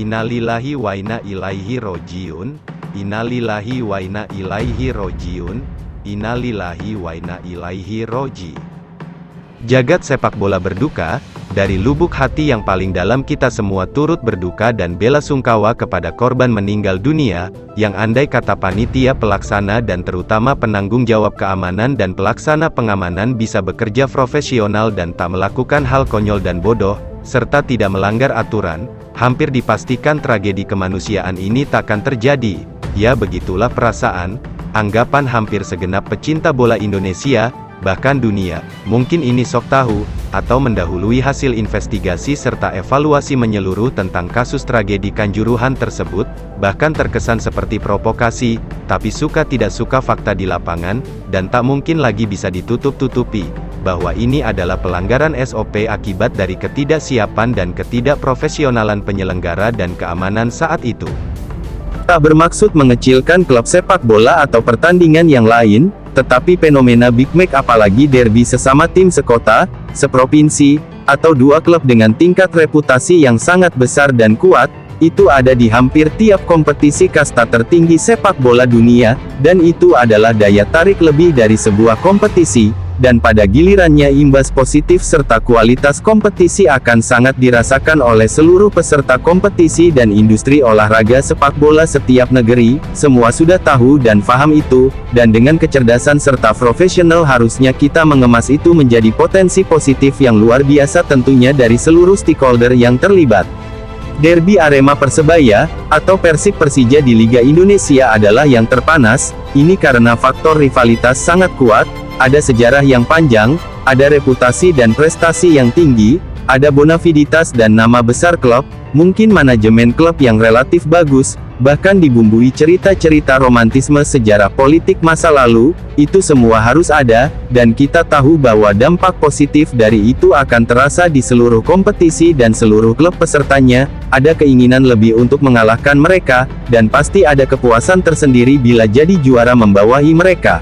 Innalillahi wa inna ilaihi rojiun. Innalillahi wa inna ilaihi rojiun. Innalillahi wa inna ilaihi roji. Jagat sepak bola berduka, dari lubuk hati yang paling dalam kita semua turut berduka dan bela sungkawa kepada korban meninggal dunia, yang andai kata panitia pelaksana dan terutama penanggung jawab keamanan dan pelaksana pengamanan bisa bekerja profesional dan tak melakukan hal konyol dan bodoh, serta tidak melanggar aturan, hampir dipastikan tragedi kemanusiaan ini takkan terjadi. Ya, begitulah perasaan, anggapan hampir segenap pecinta bola Indonesia, bahkan dunia. Mungkin ini sok tahu, atau mendahului hasil investigasi serta evaluasi menyeluruh tentang kasus tragedi Kanjuruhan tersebut, bahkan terkesan seperti provokasi, tapi suka tidak suka fakta di lapangan, dan tak mungkin lagi bisa ditutup-tutupi, bahwa ini adalah pelanggaran SOP akibat dari ketidaksiapan dan ketidakprofesionalan penyelenggara dan keamanan saat itu. Tak bermaksud mengecilkan klub sepak bola atau pertandingan yang lain, tetapi fenomena Big Match apalagi derby sesama tim sekota, seprovinsi, atau dua klub dengan tingkat reputasi yang sangat besar dan kuat, itu ada di hampir tiap kompetisi kasta tertinggi sepak bola dunia, dan itu adalah daya tarik lebih dari sebuah kompetisi, dan pada gilirannya imbas positif serta kualitas kompetisi akan sangat dirasakan oleh seluruh peserta kompetisi dan industri olahraga sepak bola setiap negeri. Semua sudah tahu dan paham itu, dan dengan kecerdasan serta profesional harusnya kita mengemas itu menjadi potensi positif yang luar biasa tentunya dari seluruh stakeholder yang terlibat. Derby Arema Persebaya, atau Persib Persija di Liga Indonesia adalah yang terpanas, ini karena faktor rivalitas sangat kuat, ada sejarah yang panjang, ada reputasi dan prestasi yang tinggi, ada bonafiditas dan nama besar klub, mungkin manajemen klub yang relatif bagus, bahkan dibumbui cerita-cerita romantisme sejarah politik masa lalu, itu semua harus ada, dan kita tahu bahwa dampak positif dari itu akan terasa di seluruh kompetisi dan seluruh klub pesertanya, ada keinginan lebih untuk mengalahkan mereka, dan pasti ada kepuasan tersendiri bila jadi juara membawahi mereka.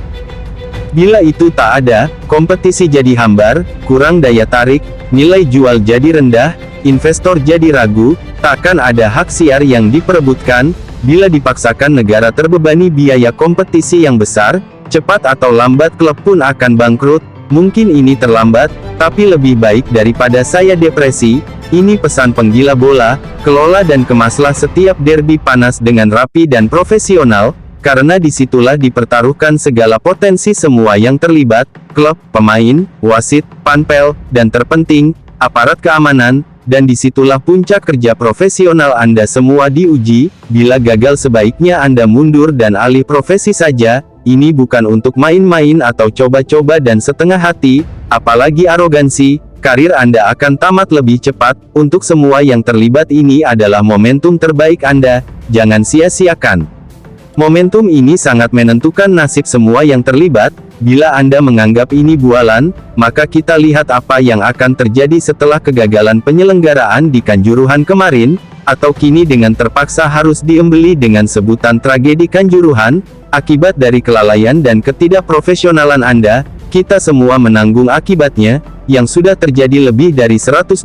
Bila itu tak ada, kompetisi jadi hambar, kurang daya tarik, nilai jual jadi rendah, investor jadi ragu, takkan ada hak siar yang diperebutkan. Bila dipaksakan negara terbebani biaya kompetisi yang besar, cepat atau lambat klub pun akan bangkrut. Mungkin ini terlambat, tapi lebih baik daripada saya depresi. Ini pesan penggila bola, kelola dan kemaslah setiap derby panas dengan rapi dan profesional, karena disitulah dipertaruhkan segala potensi semua yang terlibat, klub, pemain, wasit, panpel, dan terpenting, aparat keamanan, dan disitulah puncak kerja profesional Anda semua diuji. Bila gagal sebaiknya Anda mundur dan alih profesi saja, ini bukan untuk main-main atau coba-coba dan setengah hati, apalagi arogansi, karir Anda akan tamat lebih cepat. Untuk semua yang terlibat ini adalah momentum terbaik Anda, jangan sia-siakan. Momentum ini sangat menentukan nasib semua yang terlibat. Bila Anda menganggap ini bualan, maka kita lihat apa yang akan terjadi setelah kegagalan penyelenggaraan di Kanjuruhan kemarin, atau kini dengan terpaksa harus diembeli dengan sebutan tragedi Kanjuruhan, akibat dari kelalaian dan ketidakprofesionalan Anda. Kita semua menanggung akibatnya, yang sudah terjadi lebih dari 125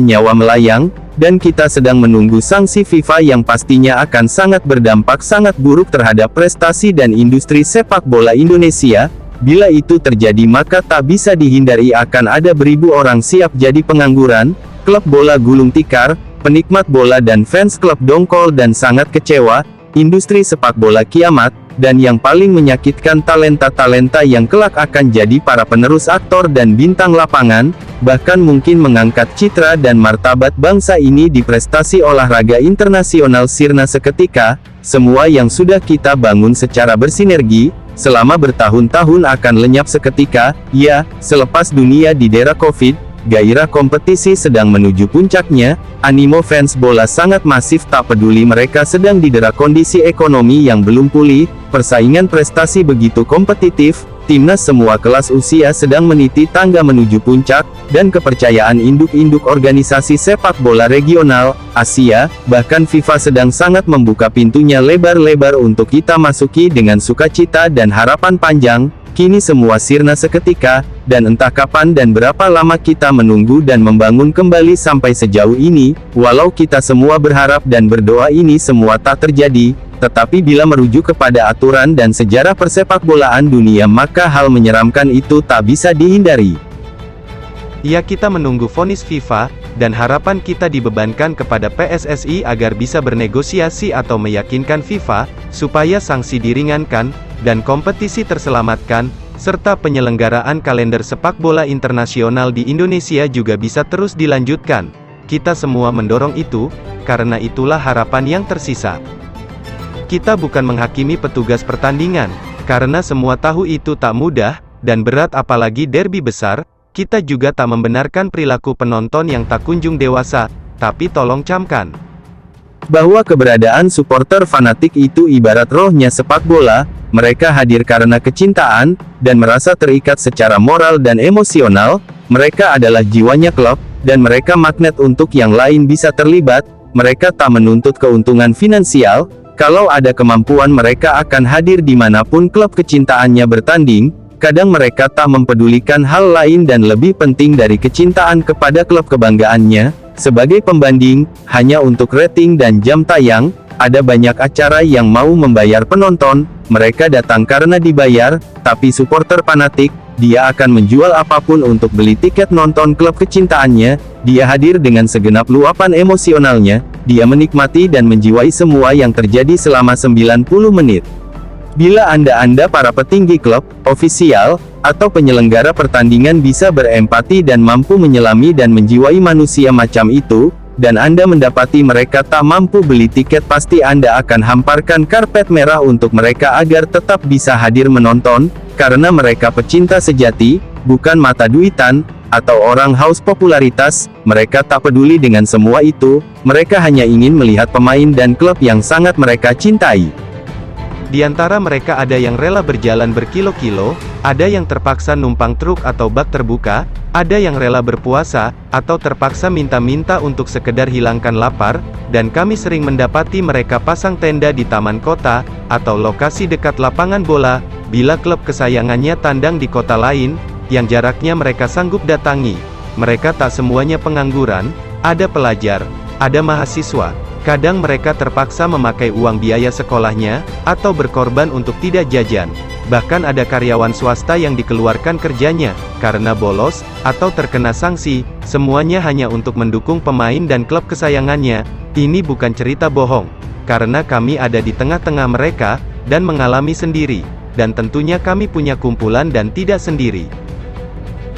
nyawa melayang, dan kita sedang menunggu sanksi FIFA yang pastinya akan sangat berdampak sangat buruk terhadap prestasi dan industri sepak bola Indonesia. Bila itu terjadi maka tak bisa dihindari akan ada beribu orang siap jadi pengangguran, klub bola gulung tikar, penikmat bola dan fans klub dongkol dan sangat kecewa, industri sepak bola kiamat, dan yang paling menyakitkan talenta-talenta yang kelak akan jadi para penerus aktor dan bintang lapangan, bahkan mungkin mengangkat citra dan martabat bangsa ini di prestasi olahraga internasional sirna seketika. Semua yang sudah kita bangun secara bersinergi, selama bertahun-tahun akan lenyap seketika. Ya, selepas dunia didera Covid, gairah kompetisi sedang menuju puncaknya, animo fans bola sangat masif tak peduli mereka sedang didera kondisi ekonomi yang belum pulih, persaingan prestasi begitu kompetitif, timnas semua kelas usia sedang meniti tangga menuju puncak, dan kepercayaan induk-induk organisasi sepak bola regional, Asia, bahkan FIFA sedang sangat membuka pintunya lebar-lebar untuk kita masuki dengan sukacita dan harapan panjang. kini semua sirna seketika, dan entah kapan dan berapa lama kita menunggu dan membangun kembali sampai sejauh ini, walau kita semua berharap dan berdoa ini semua tak terjadi, tetapi bila merujuk kepada aturan dan sejarah persepakbolaan dunia maka hal menyeramkan itu tak bisa dihindari. Ya, kita menunggu vonis FIFA, dan harapan kita dibebankan kepada PSSI agar bisa bernegosiasi atau meyakinkan FIFA, supaya sanksi diringankan, dan kompetisi terselamatkan, serta penyelenggaraan kalender sepak bola internasional di Indonesia juga bisa terus dilanjutkan. Kita semua mendorong itu, karena itulah harapan yang tersisa. Kita bukan menghakimi petugas pertandingan, karena semua tahu itu tak mudah, dan berat apalagi derby besar. Kita juga tak membenarkan perilaku penonton yang tak kunjung dewasa, tapi tolong camkan bahwa keberadaan supporter fanatik itu ibarat rohnya sepak bola, mereka hadir karena kecintaan, dan merasa terikat secara moral dan emosional, mereka adalah jiwanya klub, dan mereka magnet untuk yang lain bisa terlibat, mereka tak menuntut keuntungan finansial, kalau ada kemampuan mereka akan hadir dimanapun klub kecintaannya bertanding. Kadang mereka tak mempedulikan hal lain dan lebih penting dari kecintaan kepada klub kebanggaannya. Sebagai pembanding, hanya untuk rating dan jam tayang, ada banyak acara yang mau membayar penonton, mereka datang karena dibayar, tapi supporter fanatik, dia akan menjual apapun untuk beli tiket nonton klub kecintaannya, dia hadir dengan segenap luapan emosionalnya, dia menikmati dan menjiwai semua yang terjadi selama 90 menit. Bila Anda para petinggi klub, ofisial, atau penyelenggara pertandingan bisa berempati dan mampu menyelami dan menjiwai manusia macam itu, dan Anda mendapati mereka tak mampu beli tiket, pasti Anda akan hamparkan karpet merah untuk mereka agar tetap bisa hadir menonton, karena mereka pecinta sejati, bukan mata duitan, atau orang haus popularitas. Mereka tak peduli dengan semua itu, mereka hanya ingin melihat pemain dan klub yang sangat mereka cintai. Di antara mereka ada yang rela berjalan berkilo-kilo, ada yang terpaksa numpang truk atau bak terbuka, ada yang rela berpuasa, atau terpaksa minta-minta untuk sekedar hilangkan lapar, dan kami sering mendapati mereka pasang tenda di taman kota, atau lokasi dekat lapangan bola, bila klub kesayangannya tandang di kota lain, yang jaraknya mereka sanggup datangi. Mereka tak semuanya pengangguran, ada pelajar, ada mahasiswa. Kadang mereka terpaksa memakai uang biaya sekolahnya, atau berkorban untuk tidak jajan. Bahkan ada karyawan swasta yang dikeluarkan kerjanya, karena bolos, atau terkena sanksi, semuanya hanya untuk mendukung pemain dan klub kesayangannya. Ini bukan cerita bohong, karena kami ada di tengah-tengah mereka, dan mengalami sendiri. Dan tentunya kami punya kumpulan dan tidak sendiri.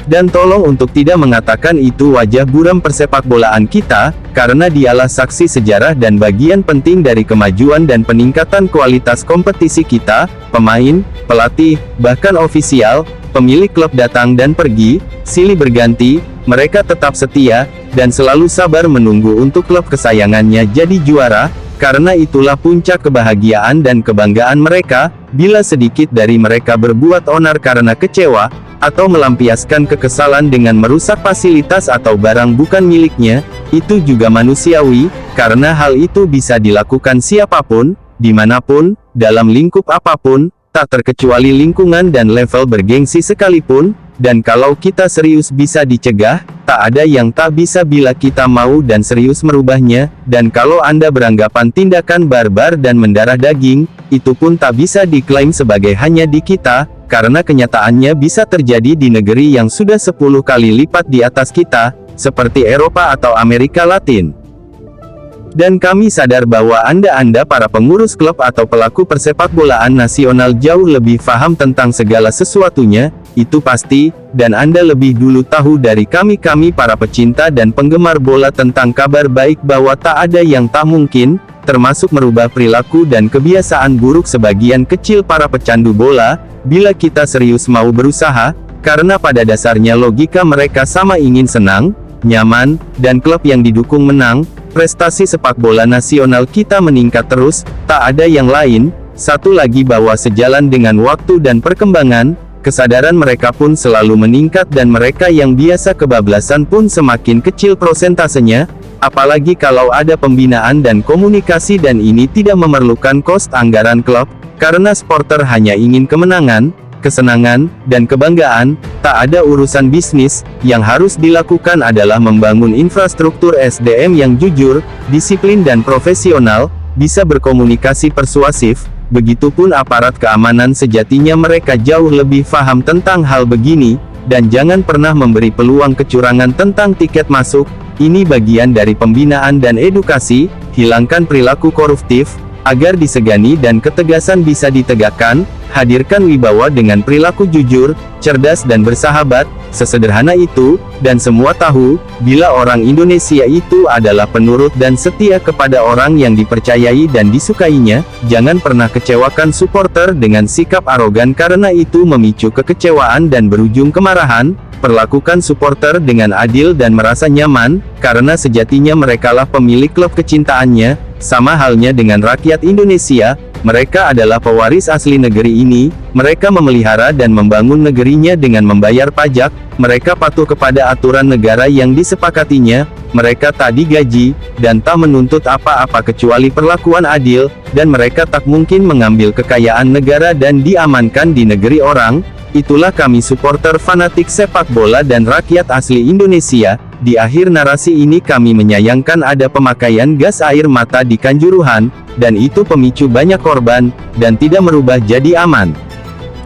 Dan tolong untuk tidak mengatakan itu wajah buram persepakbolaan kita, karena dialah saksi sejarah dan bagian penting dari kemajuan dan peningkatan kualitas kompetisi kita, pemain, pelatih, bahkan ofisial, pemilik klub datang dan pergi, silih berganti, mereka tetap setia, dan selalu sabar menunggu untuk klub kesayangannya jadi juara, karena itulah puncak kebahagiaan dan kebanggaan mereka. Bila sedikit dari mereka berbuat onar karena kecewa, atau melampiaskan kekesalan dengan merusak fasilitas atau barang bukan miliknya, itu juga manusiawi, karena hal itu bisa dilakukan siapapun, dimanapun, dalam lingkup apapun, tak terkecuali lingkungan dan level bergengsi sekalipun, dan kalau kita serius bisa dicegah, tak ada yang tak bisa bila kita mau dan serius merubahnya, dan kalau Anda beranggapan tindakan barbar dan mendarah daging, itu pun tak bisa diklaim sebagai hanya di kita, karena kenyataannya bisa terjadi di negeri yang sudah 10 kali lipat di atas kita, seperti Eropa atau Amerika Latin. Dan kami sadar bahwa Anda para pengurus klub atau pelaku persepakbolaan nasional jauh lebih paham tentang segala sesuatunya, itu pasti, dan Anda lebih dulu tahu dari kami para pecinta dan penggemar bola tentang kabar baik bahwa tak ada yang tak mungkin, termasuk merubah perilaku dan kebiasaan buruk sebagian kecil para pecandu bola, bila kita serius mau berusaha, karena pada dasarnya logika mereka sama, ingin senang, nyaman, dan klub yang didukung menang. Prestasi sepak bola nasional kita meningkat terus, tak ada yang lain. Satu lagi bahwa sejalan dengan waktu dan perkembangan, kesadaran mereka pun selalu meningkat dan mereka yang biasa kebablasan pun semakin kecil prosentasenya, apalagi kalau ada pembinaan dan komunikasi, dan ini tidak memerlukan kos anggaran klub, karena supporter hanya ingin kemenangan, kesenangan, dan kebanggaan. Tak ada urusan bisnis, yang harus dilakukan adalah membangun infrastruktur SDM yang jujur, disiplin dan profesional, bisa berkomunikasi persuasif. Begitupun aparat keamanan sejatinya mereka jauh lebih paham tentang hal begini, dan jangan pernah memberi peluang kecurangan tentang tiket masuk. Ini bagian dari pembinaan dan edukasi. Hilangkan perilaku koruptif, agar disegani dan ketegasan bisa ditegakkan. Hadirkan wibawa dengan perilaku jujur, cerdas dan bersahabat. Sesederhana itu, dan semua tahu, bila orang Indonesia itu adalah penurut dan setia kepada orang yang dipercayai dan disukainya, jangan pernah kecewakan supporter dengan sikap arogan karena itu memicu kekecewaan dan berujung kemarahan. Perlakukan supporter dengan adil dan merasa nyaman, karena sejatinya merekalah pemilik klub kecintaannya. Sama halnya dengan rakyat Indonesia, mereka adalah pewaris asli negeri ini. Mereka memelihara dan membangun negerinya dengan membayar pajak. Mereka patuh kepada aturan negara yang disepakatinya. Mereka tak digaji, dan tak menuntut apa-apa kecuali perlakuan adil, dan mereka tak mungkin mengambil kekayaan negara dan diamankan di negeri orang. Itulah kami supporter fanatik sepak bola dan rakyat asli Indonesia. Di akhir narasi ini kami menyayangkan ada pemakaian gas air mata di Kanjuruhan, dan itu pemicu banyak korban, dan tidak merubah jadi aman.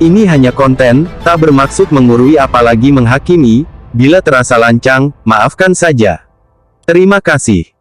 Ini hanya konten, tak bermaksud mengurui apalagi menghakimi. Bila terasa lancang, maafkan saja. Terima kasih.